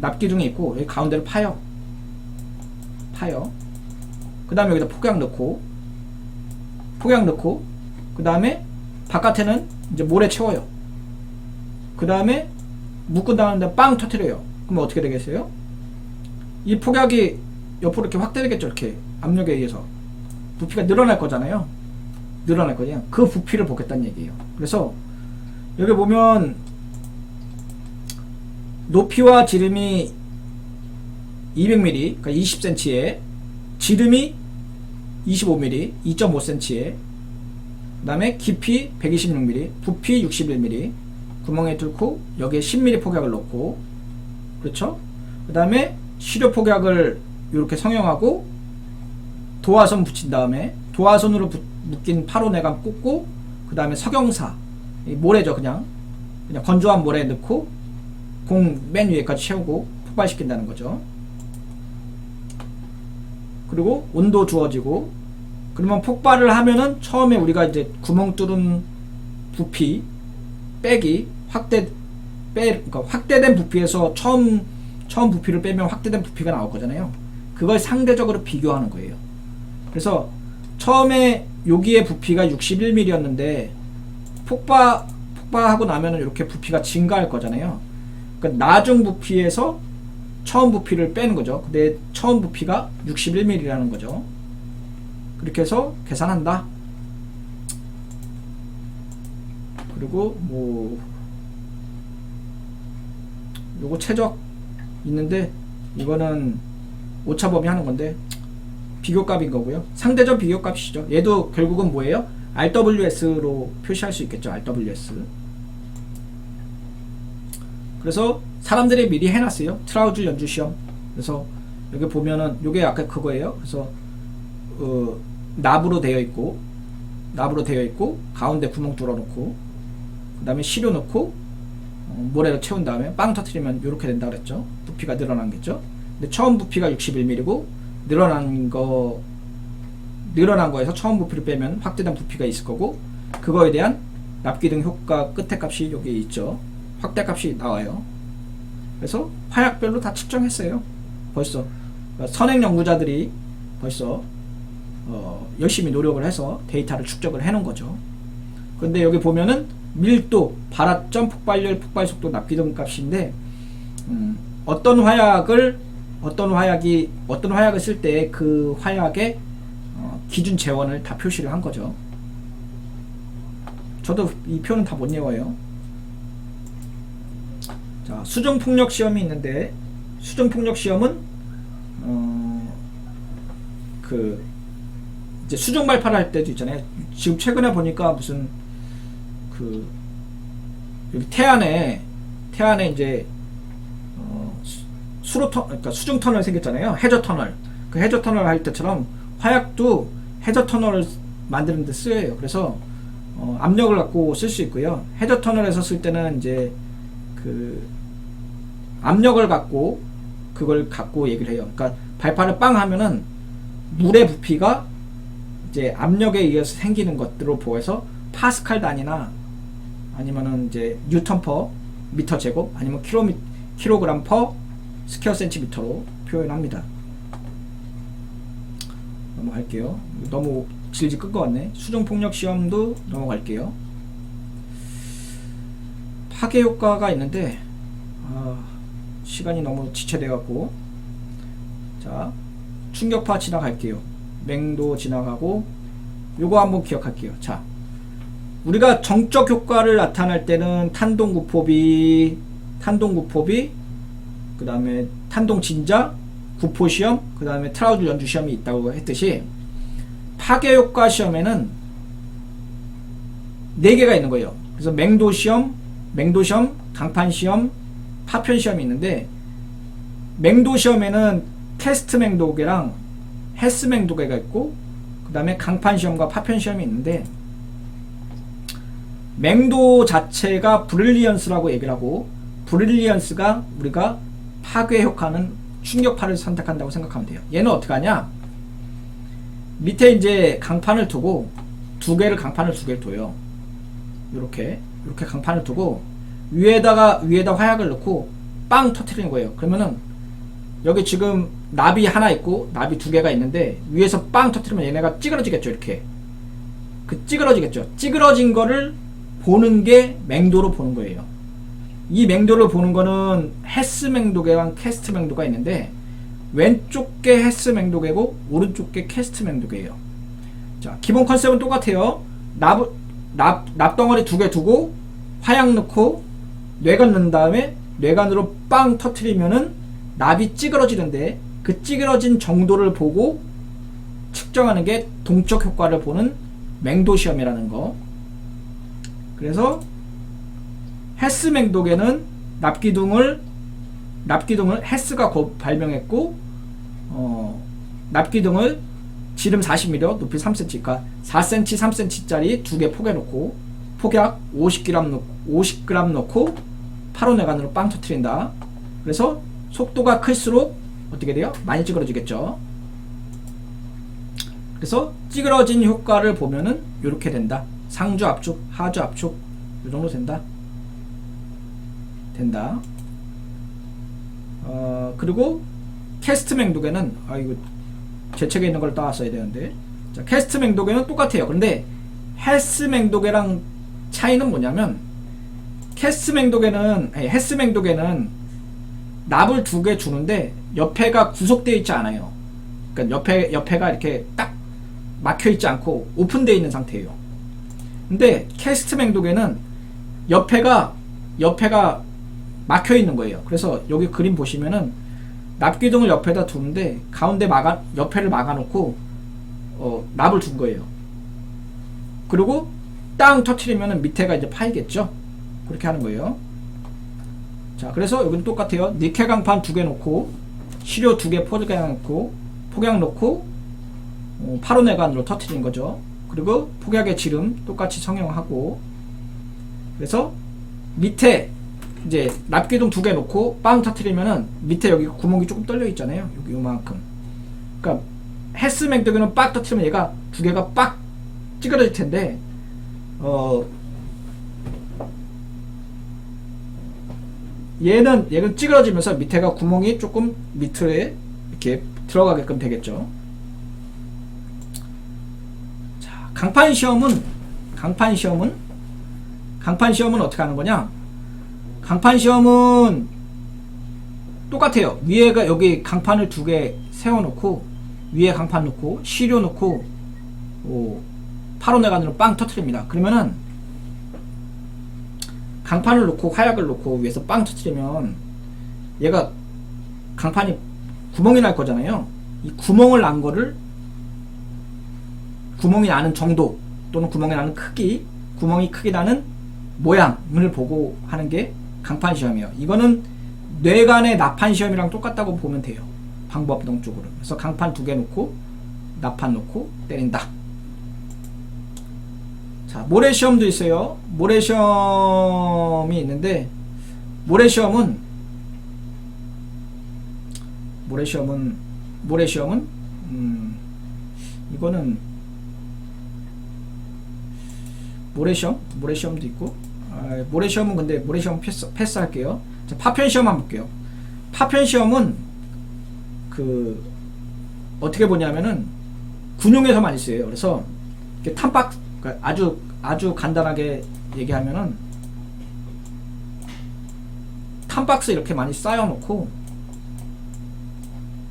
납기둥이 있고, 여기 가운데를 파요. 그 다음에 여기다 폭약 넣고, 그 다음에 바깥에는 이제 모래 채워요. 그 다음에 묶은 다음에 빵 터트려요. 그러면 어떻게 되겠어요? 이 폭약이 옆으로 이렇게 확대되겠죠. 이렇게 압력에 의해서 부피가 늘어날 거잖아요. 그 부피를 보겠다는 얘기예요. 그래서 여기 보면 높이와 지름이 200mm, 그러니까 20cm에, 지름이 25mm, 2.5cm에, 그 다음에 깊이 126mm, 부피 61mm, 구멍에 뚫고 여기에 10mm 폭약을 넣고, 그렇죠? 그 다음에 시료 폭약을 이렇게 성형하고 도화선 붙인 다음에 도화선으로 묶인 8호 내감 꽂고, 그 다음에 석영사, 모래죠. 그냥 건조한 모래에 넣고 공 맨 위에까지 채우고 폭발시킨다는 거죠. 그리고 온도 주어지고, 그러면 폭발을 하면은 처음에 우리가 이제 구멍 뚫은 부피 빼기, 그러니까 확대된 부피에서 처음 부피를 빼면 확대된 부피가 나올 거잖아요. 그걸 상대적으로 비교하는 거예요. 그래서 처음에 여기에 부피가 61mm였는데 폭발하고 나면은 이렇게 부피가 증가할 거잖아요. 그러니까 나중 부피에서 처음 부피를 빼는 거죠. 근데 처음 부피가 61mm라는 거죠. 그렇게 해서 계산한다. 그리고 뭐 요거 최적 있는데, 이거는 오차범위 하는 건데 비교값인 거고요. 상대적 비교값이죠. 얘도 결국은 뭐예요? RWS로 표시할 수 있겠죠. RWS. 그래서 사람들이 미리 해놨어요. 트라우즐 연주 시험. 그래서 여기 보면은 요게 아까 그거예요. 그래서 납으로 되어 있고 가운데 구멍 뚫어놓고 그 다음에 시료 넣고 모래로 채운 다음에 빵 터트리면 이렇게 된다 그랬죠. 부피가 늘어난 거죠. 근데 처음 부피가 61mm고 늘어난 거에서 처음 부피를 빼면 확대된 부피가 있을 거고, 그거에 대한 납기등 효과 끝에 값이 여기 있죠. 확대 값이 나와요. 그래서 화약별로 다 측정했어요. 벌써 선행 연구자들이 벌써 열심히 노력을 해서 데이터를 축적을 해 놓은 거죠. 근데 여기 보면은 밀도, 발화점, 폭발열, 폭발속도, 납기등 값인데 어떤 화약을 쓸 때 그 화약의 기준 재원을 다 표시를 한 거죠. 저도 이 표는 다 못 외워요. 자, 수정폭력 시험이 있는데, 수정폭력 시험은 이제 수정 발파를 할 때도 있잖아요. 지금 최근에 보니까 무슨 여기 태안에 이제 그러니까 수중 터널 생겼잖아요. 해저 터널. 그 해저 터널 할 때처럼 화약도 해저 터널을 만드는 데 쓰여요. 그래서 압력을 갖고 쓸 수 있고요. 해저 터널에서 쓸 때는 이제 압력을 갖고 그걸 갖고 얘기를 해요. 그러니까 발파를 빵 하면은 물의 부피가 이제 압력에 의해서 생기는 것들을 보여서 파스칼 단위나 아니면은 이제 뉴턴 퍼 미터 제곱 아니면 킬로그램 퍼 스퀘어 센티미터로 표현합니다. 넘어갈게요. 너무 질질 끈 것 같네. 수정폭력 시험도 넘어갈게요. 파괴 효과가 있는데 시간이 너무 지체돼 갖고, 자, 충격파 지나갈게요. 맹도 지나가고, 요거 한번 기억할게요. 자, 우리가 정적 효과를 나타낼 때는 탄동구포비, 그 다음에 탄동진자, 구포시험, 그 다음에 트라우즐 연주 시험이 있다고 했듯이, 파괴 효과 시험에는 4개가 있는 거예요. 그래서 맹도시험, 강판시험, 파편시험이 있는데, 맹도시험에는 테스트 맹도계랑 헬스 맹도계가 있고, 그 다음에 강판시험과 파편시험이 있는데, 맹도 자체가 브릴리언스라고 얘기를 하고, 브릴리언스가 우리가 파괴 효과는 충격파를 선택한다고 생각하면 돼요. 얘는 어떻게 하냐? 밑에 이제 강판을 두고, 강판을 두 개를 둬요. 이렇게 강판을 두고, 위에다 화약을 넣고 빵 터트리는 거예요. 그러면은 여기 지금 납이 하나 있고 납이 2개가 있는데, 위에서 빵 터트리면 얘네가 찌그러지겠죠. 이렇게 찌그러지겠죠. 찌그러진 거를 보는 게 맹도로 보는 거예요. 이 맹도를 보는 거는 헬스 맹도계랑 캐스트 맹도가 있는데, 왼쪽 게 헬스 맹도계고 오른쪽 게 캐스트 맹도계예요. 자, 기본 컨셉은 똑같아요. 납덩어리 2개 두고 화약 넣고 뇌관 넣은 다음에 뇌관으로 빵 터트리면은 납이 찌그러지는데, 그 찌그러진 정도를 보고 측정하는 게 동적 효과를 보는 맹도 시험이라는 거. 그래서 헬스 맹도계는 납기둥을 헬스가 발명했고, 납기둥을 지름 40mm, 높이 3cm, 그러니까 4cm, 3cm짜리 2개 포개놓고, 폭약 50g 넣고 8호 뇌관으로 빵 터트린다. 그래서 속도가 클수록 어떻게 돼요? 많이 찌그러지겠죠. 그래서 찌그러진 효과를 보면은 이렇게 된다. 상주 압축, 하주 압축, 이 정도 된다. 그리고 캐스트 맹도계는, 이거 제 책에 있는 걸 따왔어야 되는데, 자, 캐스트 맹도계는 똑같아요. 그런데 헬스 맹도계랑 차이는 뭐냐면, 헬스 맹도계는 납을 2개 주는데 옆에가 구속되어 있지 않아요. 그러니까 옆에가 이렇게 딱 막혀 있지 않고 오픈되어 있는 상태예요. 근데 캐스트 맹도계는 옆에가 막혀 있는 거예요. 그래서 여기 그림 보시면은 납기둥을 옆에다 두는데 가운데 옆에를 막아놓고 납을 둔 거예요. 그리고 땅 터트리면은 밑에가 이제 파이겠죠. 그렇게 하는 거예요. 자, 그래서 여기는 똑같아요. 니켈 강판 2개 놓고 시료 2개 폭약 놓고 8호내관으로 터트린 거죠. 그리고 폭약의 지름 똑같이 성형하고, 그래서 밑에 이제 납기둥 2개 놓고 빵 터트리면은 밑에 여기 구멍이 조금 뚫려 있잖아요. 여기 요만큼. 그러니까 헤스 맹독이는 빡 터트리면 얘가 2개가 빡 찌그러질 텐데, 얘는 찌그러지면서 밑에가 구멍이 조금 밑에 이렇게 들어가게끔 되겠죠. 자, 강판 시험은 어떻게 하는 거냐? 강판 시험은 똑같아요. 위에가 여기 강판을 2개 세워놓고 위에 강판 놓고 시료 놓고 8호내관으로 빵 터트립니다. 그러면은 강판을 놓고 화약을 놓고 위에서 빵 터트리면 얘가 강판이 구멍이 날 거잖아요. 이 구멍을 난 거를, 구멍이 나는 정도 또는 구멍이 나는 크기, 구멍이 크게 나는 모양을 보고 하는 게 강판 시험이에요. 이거는 뇌관의 납판 시험이랑 똑같다고 보면 돼요. 방법론적으로. 그래서 강판 2개 놓고 납판 놓고 때린다. 자, 모래시험도 있어요. 모래시험이 있는데, 모래시험은 이거는 모래시험도 있고, 모래시험은 근데 모래시험 패스할게요. 자, 파편시험 한번 볼게요. 파편시험은 어떻게 보냐면은 군용에서 많이 쓰여요. 그래서 이렇게 탐박, 아주 간단하게 얘기하면은 탐박스 이렇게 많이 쌓여놓고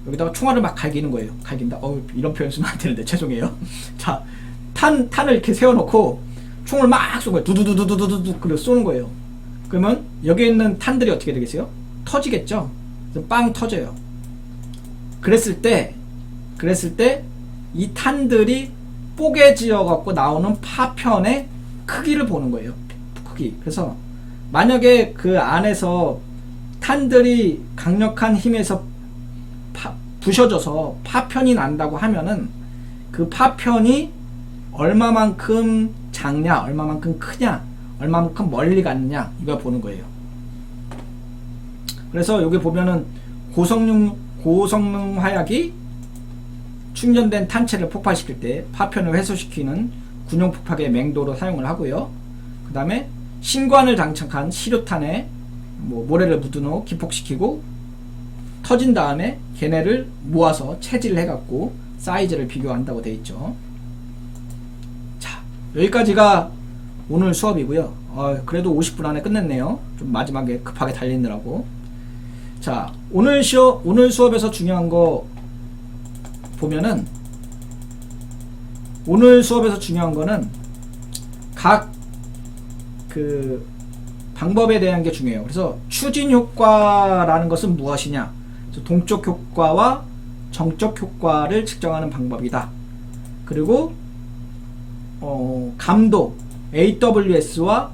여기다가 총알을 막 갈기는 거예요. 갈긴다. 이런 표현 쓰면 안 되는데 죄송해요. 자, 탄을 이렇게 세워놓고 총을 막 쏘는 거예요. 두두두두두두두 그리고 쏘는 거예요. 그러면 여기 있는 탄들이 어떻게 되겠어요? 터지겠죠. 그래서 빵 터져요. 그랬을 때 이 탄들이 뽀개지어 갖고 나오는 파편의 크기를 보는 거예요. 크기. 그래서 만약에 그 안에서 탄들이 강력한 힘에서 부셔져서 파편이 난다고 하면은 그 파편이 얼마만큼 작냐, 얼마만큼 크냐, 얼마만큼 멀리 갔느냐, 이걸 보는 거예요. 그래서 여기 보면은 고성능 화약이 충전된 탄체를 폭발시킬 때 파편을 회수시키는 군용 폭파기의 맹도로 사용을 하고요. 그 다음에 신관을 장착한 시료탄에 모래를 묻은 후 기폭시키고 터진 다음에 걔네를 모아서 체질을 해갖고 사이즈를 비교한다고 되어 있죠. 자, 여기까지가 오늘 수업이고요. 그래도 50분 안에 끝냈네요. 좀 마지막에 급하게 달리느라고. 자, 오늘 수업에서 중요한 거 보면은, 오늘 수업에서 중요한 거는 각 방법에 대한 게 중요해요. 그래서 추진 효과라는 것은 무엇이냐? 동적 효과와 정적 효과를 측정하는 방법이다. 그리고 감도 AWS와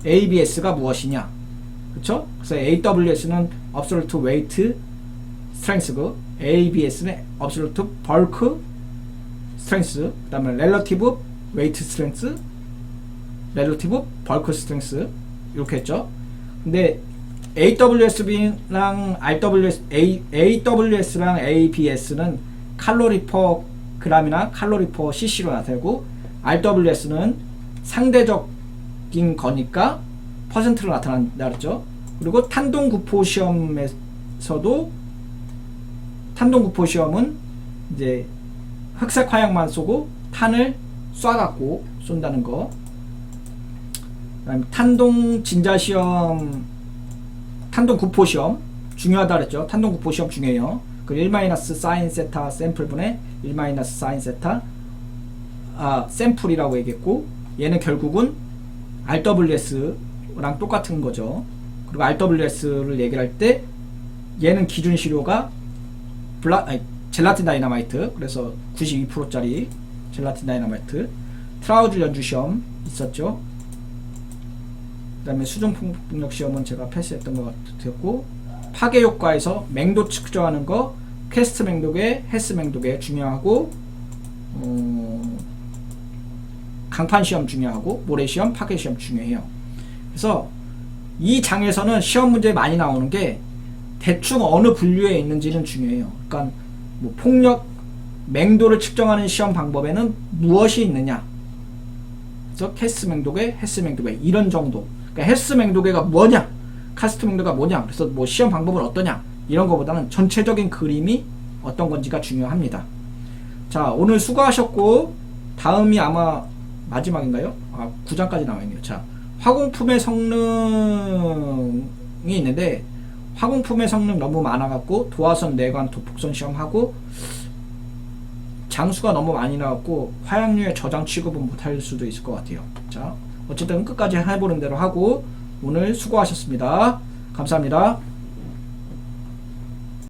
ABS가 무엇이냐? 그쵸? 그래서 AWS는 Absolute Weight Strength고 ABS는 Absolute Bulk Strength, 그 다음에 Relative Weight Strength, Relative Bulk Strength 이렇게 했죠. 근데 AWS랑 AWS랑 ABS는 칼로리 퍼 그램이나 칼로리 퍼 cc로 나타내고, RWS는 상대적인 거니까 퍼센트로 나타난다 그랬죠. 그리고 탄동구포 시험에서도 탄동구포 시험은 이제 흑색 화약만 쏘고 탄을 쏴갖고 쏜다는 거. 그다음에 탄동 진자 시험, 탄동 구포 시험 중요하다 그랬죠. 탄동 구포 시험 중요해요. 그 1- 사인 세타 샘플분의 1- 사인 세타 샘플이라고 얘기했고, 얘는 결국은 RWS랑 똑같은 거죠. 그리고 RWS를 얘기할 때 얘는 기준 시료가 젤라틴 다이너마이트, 그래서 92%짜리 젤라틴 다이너마이트. 트라우즐 연주 시험 있었죠. 그 다음에 수중 폭력 시험은 제가 패스했던 것 같았고, 파괴 효과에서 맹도 측정하는 거 퀘스트 맹독에 헤스 맹독에 중요하고, 강판 시험 중요하고, 모래 시험, 파괴 시험 중요해요. 그래서 이 장에서는 시험 문제 많이 나오는 게 대충 어느 분류에 있는지는 중요해요. 그러니까 뭐 폭력 맹도를 측정하는 시험 방법에는 무엇이 있느냐, 그래서 캐스 맹독에 헤스 맹독에 이런 정도. 그러니까 헤스 맹독에가 뭐냐, 카스트 맹독가 뭐냐, 그래서 뭐 시험 방법은 어떠냐, 이런 것보다는 전체적인 그림이 어떤 건지가 중요합니다. 자, 오늘 수고하셨고, 다음이 아마 마지막인가요? 9장까지 나와있네요. 자, 화공품의 성능이 있는데, 화공품의 성능 너무 많아갖고 도화선, 내관, 도폭선 시험하고 장수가 너무 많이 나왔고 화약류의 저장 취급은 못할 수도 있을 것 같아요. 자, 어쨌든 끝까지 해보는 대로 하고 오늘 수고하셨습니다. 감사합니다.